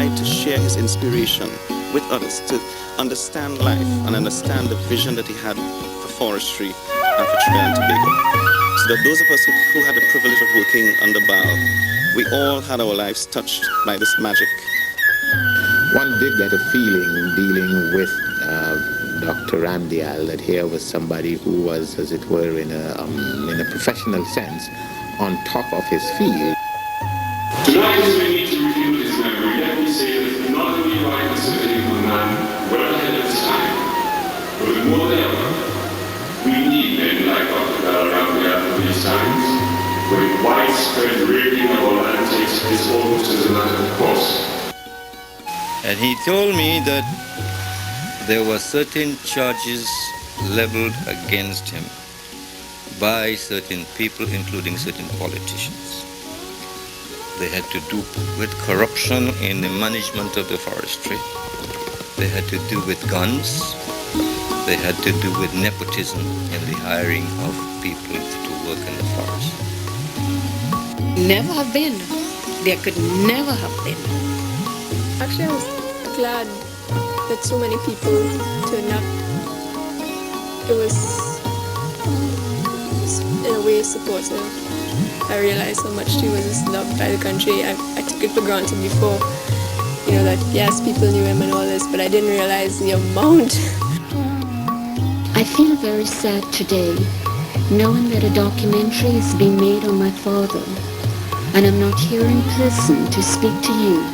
tried to share his inspiration with others to understand life and understand the vision that he had for forestry and for Trinidad and Tobago. So that those of us who had the privilege of working under Baal, we all had our lives touched by this magic. One did get a feeling dealing with Dr. Ramdial that here was somebody who was, as it were, in a professional sense, on top of his field. Tonight, as we need to review his memory, let me say that not only do I consider him a man well ahead of his time, but more than ever, we need men like Dr. Ramdial for these times, when widespread raping of our land takes place almost as a matter of course. And he told me that there were certain charges leveled against him by certain people, including certain politicians. They had to do with corruption in the management of the forestry. They had to do with guns. They had to do with nepotism in the hiring of people to work in the forest. Never have been. There could never have been. Actually, I was glad that so many people turned up. It was, in a way, supportive. I realized how much he was loved by the country. I took it for granted before, that yes, people knew him and all this, but I didn't realize the amount. I feel very sad today, knowing that a documentary is being made on my father, and I'm not here in person to speak to you.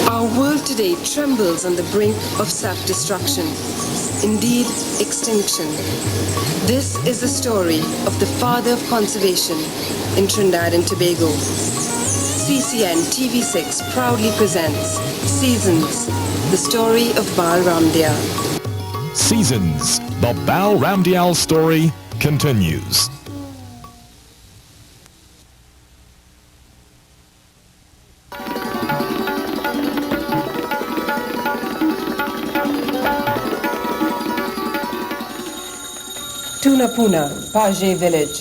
Our world today trembles on the brink of self-destruction, indeed extinction. This is the story of the father of conservation in Trinidad and Tobago. CCN TV6 proudly presents Seasons, the story of Baal Ramdial. Seasons, the Baal Ramdial story continues. Tunapuna, Pajay Village,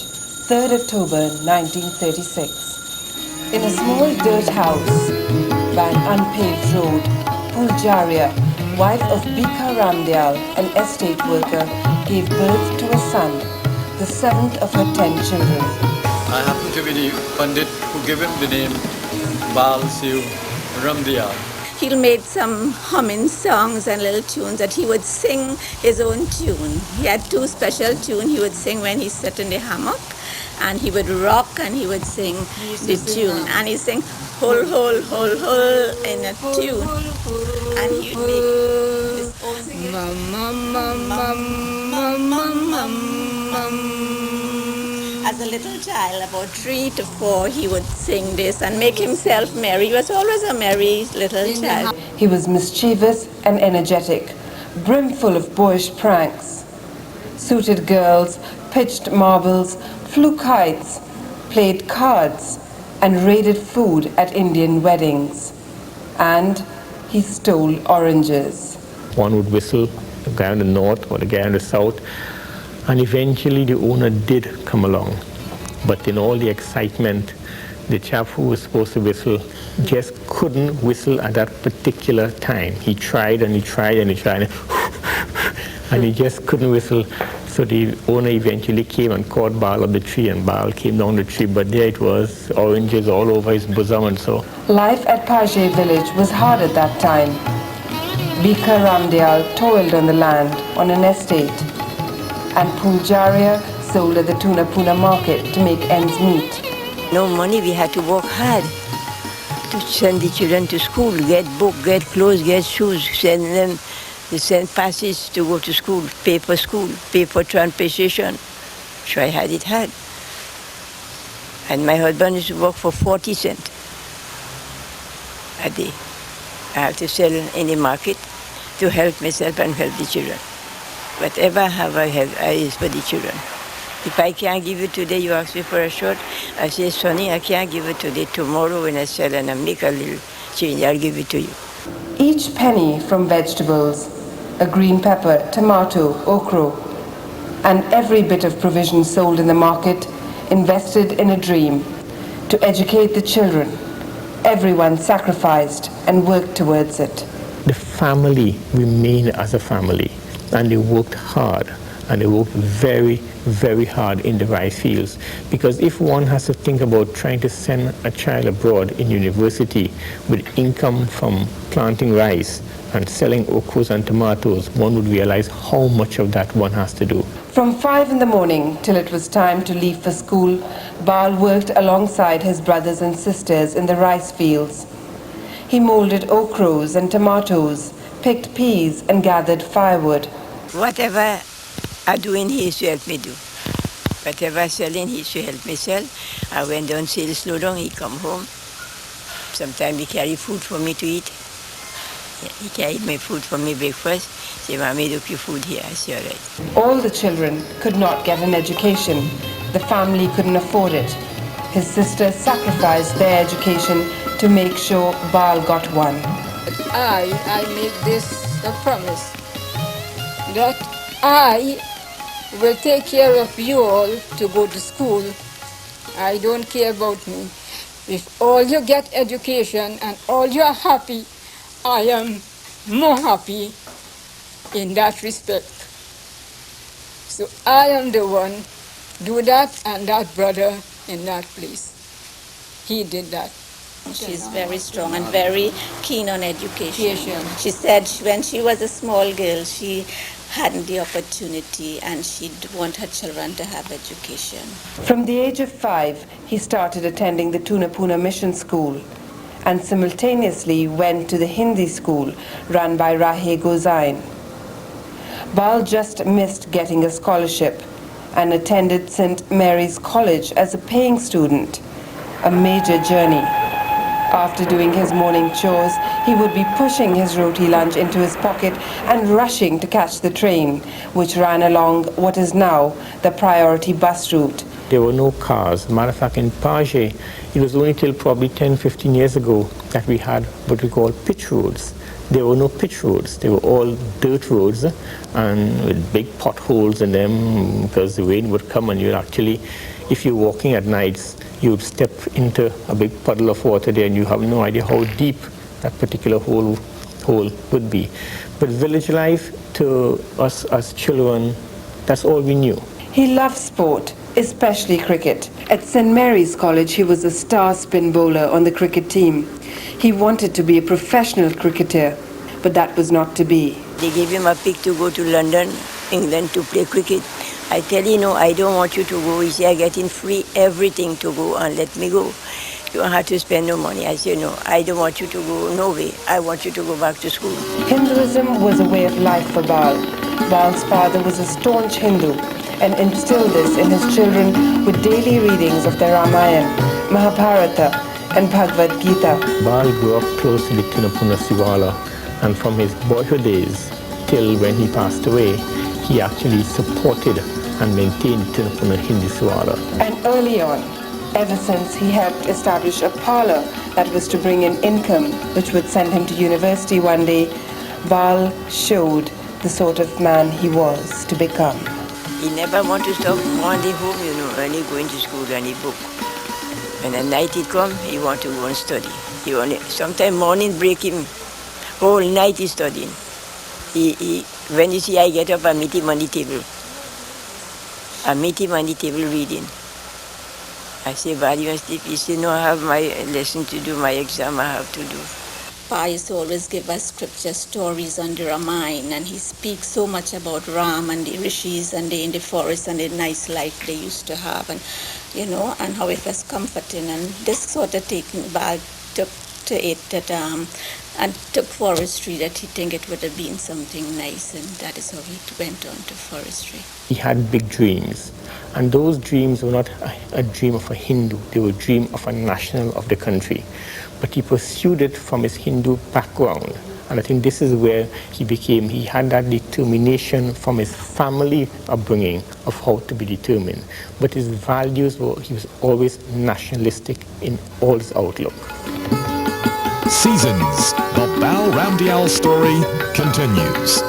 3rd October 1936. In a small dirt house by an unpaved road, Puljaria, wife of Bika Ramdial, an estate worker, gave birth to a son, the 7th of her 10 children. I happen to be the Pandit who gave him the name Baal Ramdial. He made some humming songs and little tunes that he would sing his own tune. He had 2 special tunes he would sing when he sat in the hammock, and he would rock and he would sing the tune. And he sang hole, hole, hole, hole in a tune. And he would make his own singing. As a little child, about 3 to 4, he would sing this and make himself merry. He was always a merry little child. He was mischievous and energetic, brimful of boyish pranks. Suited girls, pitched marbles, flew kites, played cards, and raided food at Indian weddings. And he stole oranges. One would whistle, the guy in the north or the guy in the south, and eventually the owner did come along. But in all the excitement, the chap who was supposed to whistle just couldn't whistle at that particular time. He tried and he tried and he tried, and he just couldn't whistle. So the owner eventually came and caught Baal up the tree, and Baal came down the tree, but there it was, oranges all over his bosom and so. Life at Pajay village was hard at that time. Bika Ramdial toiled on the land on an estate, and Puljaria sold at the Tunapuna market to make ends meet. No money, we had to work hard to send the children to school, get books, get clothes, get shoes, send them, send passes to go to school, pay for transportation. So I had it hard. And my husband used to work for 40 cents a day. I have to sell in the market to help myself and help the children. Whatever I have, I use for the children. If I can't give it today, you ask me for a short, I say, Sonny, I can't give it today. Tomorrow when I sell and I make a little change, I'll give it to you. Each penny from vegetables, a green pepper, tomato, okra, and every bit of provision sold in the market invested in a dream to educate the children. Everyone sacrificed and worked towards it. The family remained as a family, and they worked hard, and they worked very, very hard in the rice fields. Because if one has to think about trying to send a child abroad in university with income from planting rice and selling okras and tomatoes, one would realize how much of that one has to do. From 5 in the morning till it was time to leave for school, Bal worked alongside his brothers and sisters in the rice fields. He molded okras and tomatoes, picked peas and gathered firewood. Whatever I do in here to help me do. Whatever I sell in here to help me sell. I went down, sales slow down, he come home. Sometimes he carry food for me to eat. He carried my food for me breakfast. Say, I made up your food here. I say, all right. All the children could not get an education. The family couldn't afford it. His sisters sacrificed their education to make sure Bal got one. I make this a promise that I will take care of you all to go to school. I don't care about me. If all you get education and all you are happy, I am more happy in that respect. So I am the one do that, and that brother in that place. He did that. She's very strong and very keen on education. She said when she was a small girl, she hadn't the opportunity and she'd want her children to have education. From the age of 5, he started attending the Tunapuna Mission School and simultaneously went to the Hindi school run by Rahe Gozain. Bal just missed getting a scholarship and attended St. Mary's College as a paying student, a major journey. After doing his morning chores, he would be pushing his roti lunch into his pocket and rushing to catch the train, which ran along what is now the priority bus route. There were no cars. Matter of fact, in Page, it was only till probably 10, 15 years ago that we had what we call pitch roads. There were no pitch roads. They were all dirt roads and with big potholes in them because the rain would come and you'd actually, if you're walking at nights, you would step into a big puddle of water there and you have no idea how deep that particular hole would be. But village life to us as children, that's all we knew. He loved sport, especially cricket. At St. Mary's College, he was a star spin bowler on the cricket team. He wanted to be a professional cricketer, but that was not to be. They gave him a pick to go to London, England to play cricket. I tell you, no, I don't want you to go. He said, I get in free everything to go and let me go. You don't have to spend no money. I said, no, I don't want you to go, no way. I want you to go back to school. Hinduism was a way of life for Bal. Bal's father was a staunch Hindu and instilled this in his children with daily readings of the Ramayana, Mahabharata and Bhagavad Gita. Bal grew up close to the Tunapuna Sivala, and from his boyhood days till when he passed away, he actually supported and maintained Tunapuna Hindi Sivala. And early on, ever since he helped establish a parlor that was to bring in income, which would send him to university one day, Bal showed the sort of man he was to become. He never wanted to stop one day home, you know, when he going to school and he book. When the night he come, he want to go and study. He only sometimes morning break him, whole night he studying. When you see I get up, I meet him on the table. I meet him on the table reading. I say, "Bal, you must sleep." He say, "No, I have my lesson to do, my exam I have to do." Pa used to always give us scripture stories on the Ramayana, and he speaks so much about Ram and the rishis and in the forest and the nice life they used to have, and you know, and how it was comforting. And this sort of taking Bal took to it that and took forestry, that he think it would have been something nice, and that is how he went on to forestry. He had big dreams, and those dreams were not a dream of a Hindu, they were a dream of a national of the country. But he pursued it from his Hindu background, and I think this is where he had that determination from his family upbringing of how to be determined. But his values he was always nationalistic in all his outlook. Seasons, the Bal Ramdial story continues.